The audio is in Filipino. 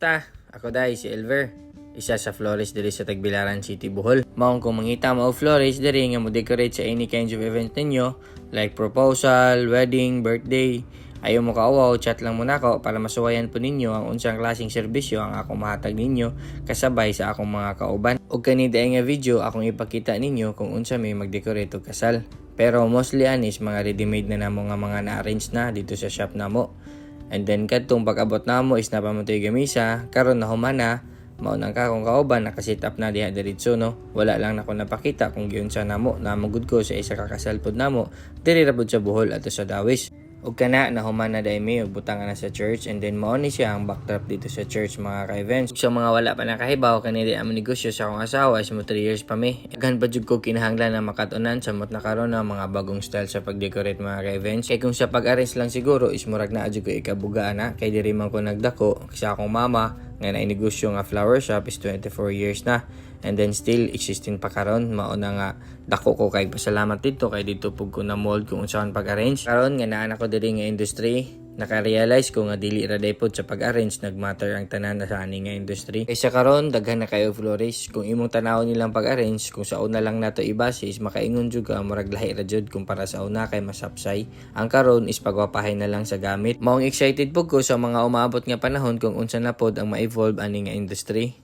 Ako dai si Elver, isa sa florist diri sa Tagbilaran City, Bohol. Maong kung mangita mo og florist diri nga mo decorate sa any kinds of event ninyo, like proposal, wedding, birthday. Ayaw mo kaawaw, chat lang mo nako para masuwayan po ninyo ang unsang klaseng serbisyo ang akong mahatag ninyo kasabay sa akong mga kauban. Og kani daay nga video akong ipakita ninyo kung unsa may magdecorate og kasal. Pero mostly anis mga ready-made na namo nga mga na-arrange na dito sa shop namo. And then kadtong pag-abot namo is napamuntoy gamisa, karon na humana, maunang ka kung kauban nakasit up na diha diretso no. Wala lang nako napakita kung giunsa namo na magud ko sa isa ka kasal pod namo diri ra pod sa Bohol ato sa Dawis. Og kana na humana dai mi og butang na sa church, and then mao ni siya ang backdrop dito sa church mga ka-events. Sa mga wala pa nakahibaw kanili ang negosyo sa akong asawa is mo 3 years pa mi. Aghan pa jud ko kinahanglan na makatunan sa mot na karon na mga bagong style sa pag-decorate mga ka-events. Kay kung sa pag-arrange lang siguro is murag na jud ko ikabuga na kay diri man ko nagdako sa akong mama nga na negosyo nga flower shop is 24 years na. And then still existing pa karon, mao na nga dako ko kay pasalamat dito kay dito pug ko na mold kung unsaon pag-arrange. Karon nga naa ko diri nga industry, naka-realize ko nga dili ra day pod sa pag-arrange nagmatter ang tanan sa ani nga industry. Kaysa karon daghan na kayo florist, kung imong tanawon nilang pag-arrange kung sa una lang nato ibase is makaingon jud ka murag lahi ra jud kumpara sa una kay masapsay. Ang karon is pagwapahay na lang sa gamit. Maong excited pug ko sa mga umaabot nga panahon kung unsa na pod ang ma-evolve ani nga industry.